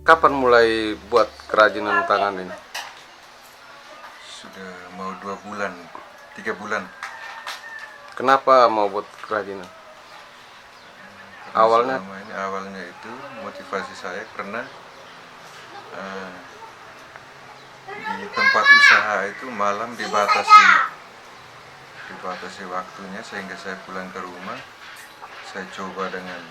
Kapan mulai buat kerajinan tangan ini? Sudah mau 2 bulan, 3 bulan. Kenapa mau buat kerajinan? Karena Awalnya? selama ini awalnya itu motivasi saya karena di tempat usaha itu malam dibatasi waktunya, sehingga saya pulang ke rumah, saya coba dengan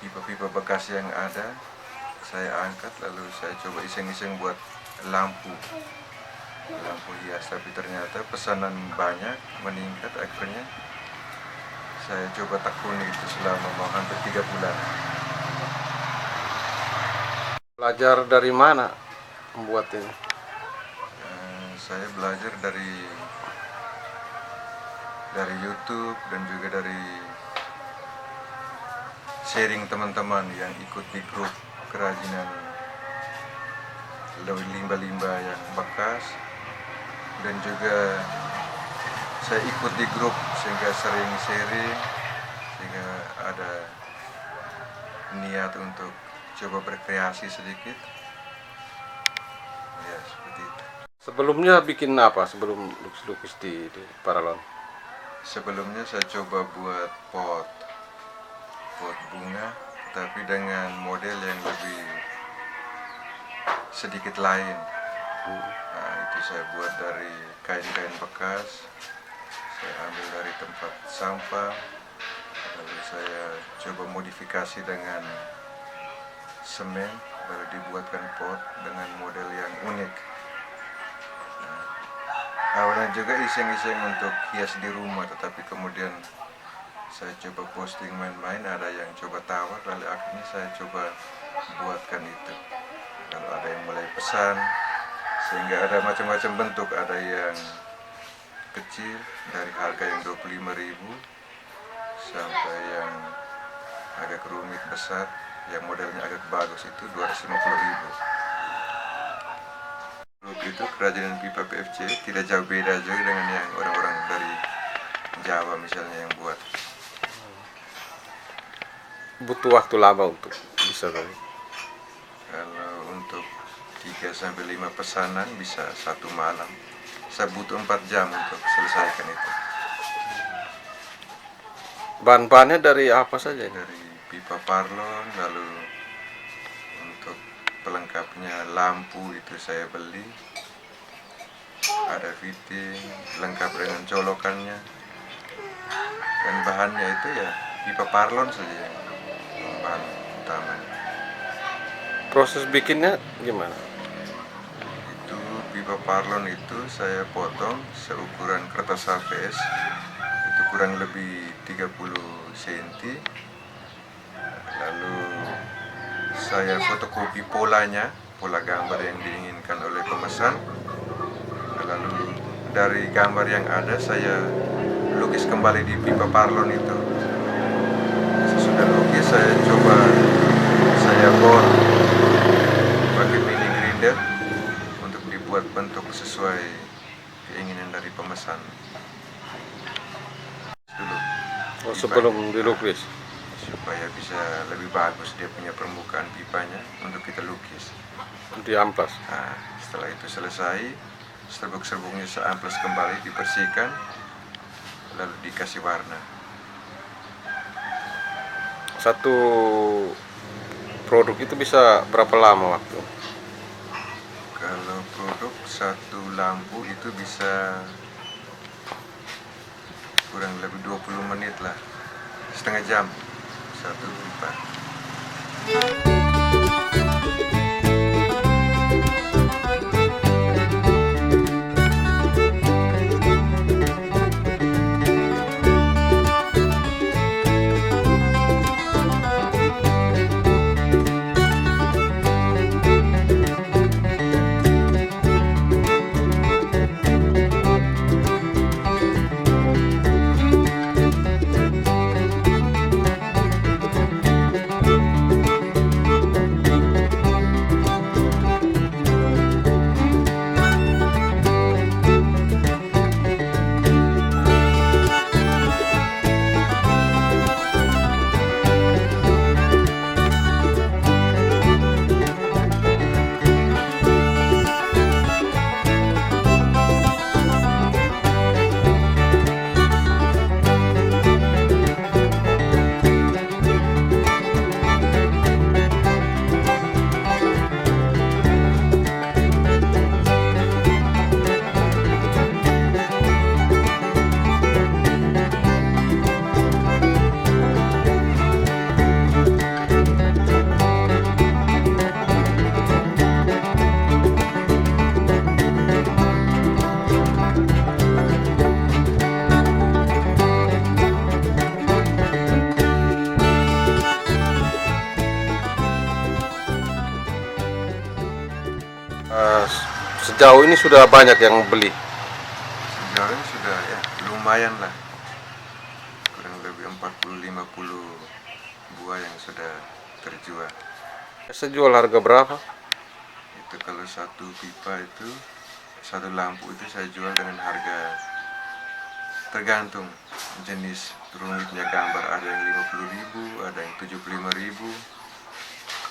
pipa-pipa bekas yang ada, saya angkat lalu saya coba iseng-iseng buat lampu hias, tapi ternyata pesanan banyak, meningkat. Akhirnya saya coba tekuni itu selama mau hampir 3 bulan. Belajar dari mana membuat ini? Saya belajar dari YouTube dan juga dari sharing teman-teman yang ikut di grup kerajinan limba-limba yang bekas, dan juga saya ikut di grup sehingga sering sharing, sehingga ada niat untuk coba berkreasi sedikit. Ya, seperti itu. Sebelumnya bikin apa sebelum lukis-lukis di Paralon? Sebelumnya saya coba buat pot bunga, tapi dengan model yang lebih sedikit lain. Nah, itu saya buat dari kain-kain bekas, saya ambil dari tempat sampah, lalu saya coba modifikasi dengan semen, lalu dibuatkan pot dengan model yang unik. Awalnya juga iseng-iseng untuk hias di rumah, tetapi kemudian saya coba posting main-main, ada yang coba tawar, lalu akhirnya saya coba buatkan itu. Lalu ada yang mulai pesan, sehingga ada macam-macam bentuk, ada yang kecil dari harga yang 25.000 sampai yang agak rumit besar, yang modelnya agak bagus itu 250.000. Itu kerajinan pipa PFC tidak jauh beda juga dengan yang orang-orang dari Jawa misalnya yang buat. Butuh waktu lama untuk bisa kali. Kalau untuk 3-5 pesanan bisa 1 malam. Saya butuh 4 jam untuk selesaikan itu. Bahan-bahannya dari apa saja? Dari pipa parlon, lalu untuk pelengkapnya lampu itu saya beli, ada fitting lengkap dengan colokannya, dan bahannya itu ya pipa parlon saja yang bahan utamanya. Proses bikinnya gimana? Itu pipa parlon itu saya potong seukuran kertas HVS, itu kurang lebih 30 cm. Lalu saya fotokopi pola gambar yang diinginkan oleh pemesan. Lalu dari gambar yang ada saya lukis kembali di pipa parlon itu. Sesudah lukis saya coba saya bor pakai mini grinder untuk dibuat bentuk sesuai keinginan dari pemesan. Oh, sebelum dilukis. Supaya bisa lebih bagus dia punya permukaan pipanya untuk kita lukis. Di amplas. Nah, setelah itu selesai, serbuk-serbuknya saya amplas kembali, dibersihkan, lalu dikasih warna. Satu produk itu bisa berapa lama waktu? Kalau produk satu lampu itu bisa kurang lebih 20 menit lah, setengah jam satu pipa. sejauh ini sudah banyak yang beli. Sejauh ini sudah ya lumayan lah, kurang lebih 40-50 buah yang sudah terjual. Sejual harga berapa? Itu kalau satu pipa itu, satu lampu itu saya jual dengan harga tergantung jenis rumitnya gambar, ada yang 50.000, ada yang 75.000.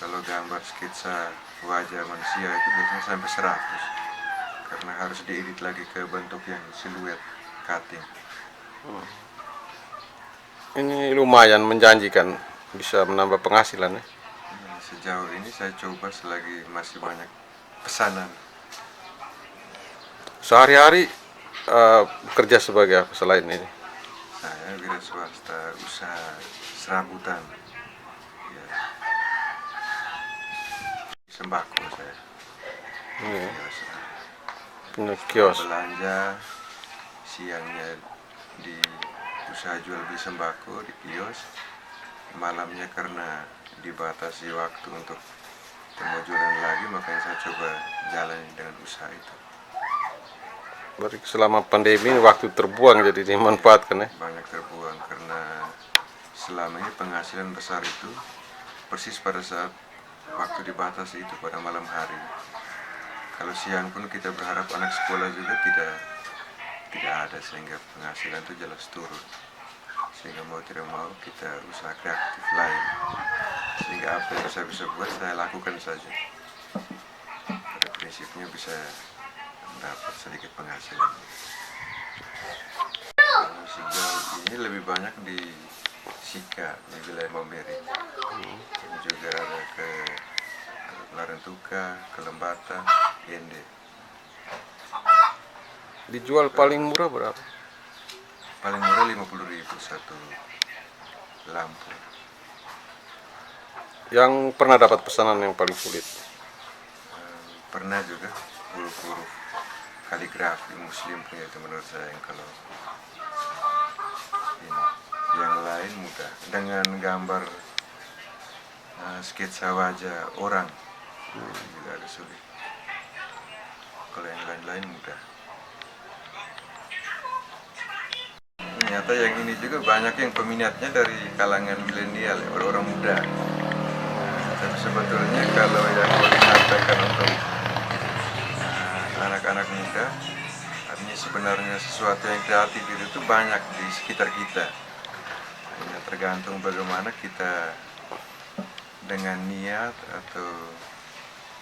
Kalau gambar sketsa wajah manusia itu biasanya sampai 100, karena harus diedit lagi ke bentuk yang siluet cutting. Ini lumayan menjanjikan, bisa menambah penghasilan ya. Sejauh ini saya coba selagi masih banyak pesanan. Sehari-hari bekerja sebagai apa selain ini? Saya wira swasta, usaha serabutan, ya, sembako saya. Kios. Punya kios. Belanja siangnya di usaha jual beli sembako di kios, malamnya karena dibatasi waktu untuk mau jualan lagi, makanya saya coba jalan dengan usaha itu. Berarti selama pandemi waktu terbuang jadi dimanfaatkan ya. Banyak terbuang karena selama ini penghasilan besar itu persis pada saat waktu dibatasi itu, pada malam hari. Kalau siang pun kita berharap anak sekolah juga tidak ada, sehingga penghasilan itu jelas turun. Sehingga mau tidak mau kita usaha kreatif lain, sehingga apa yang saya bisa buat saya lakukan saja. Pada prinsipnya bisa mendapat sedikit penghasilan. Sejauh ini lebih banyak di Sika, di wilayah Maumberi. Juga ada ke Larantuka, ke Lembata, Ende. Dijual paling murah berapa? Paling murah 50.000 satu lampu. Yang pernah dapat pesanan yang paling sulit? Pernah juga huruf-huruf kaligrafi muslim punya itu, menurut saya yang kalau ini, yang lain mudah. Dengan gambar sketsa wajah orang juga agak sulit. Kalau yang lain-lain mudah. Ternyata yang ini juga banyak yang peminatnya dari kalangan milenial, ya, orang-orang muda. Tapi sebetulnya kalau yang mau disampaikan untuk anak-anak muda, artinya sebenarnya sesuatu yang kreatif itu banyak di sekitar kita. Hanya tergantung bagaimana kita dengan niat atau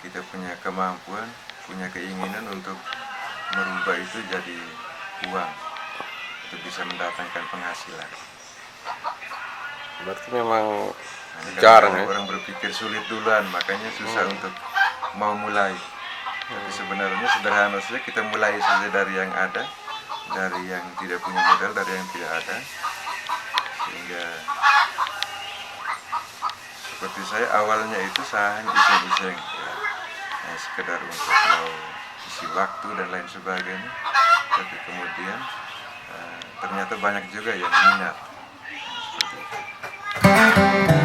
kita punya kemampuan, punya keinginan untuk merubah itu jadi uang, untuk bisa mendatangkan penghasilan. Berarti memang Nah, jarang ya. orang berpikir sulit duluan, makanya susah untuk mau mulai. Tapi sebenarnya sederhana saja, kita mulai saja dari yang ada, dari yang tidak punya modal, dari yang tidak ada. Sehingga seperti saya awalnya itu saya hanya iseng-iseng, ya, sekedar untuk mau isi waktu dan lain sebagainya. Tapi kemudian ternyata banyak juga yang minat. Seperti itu.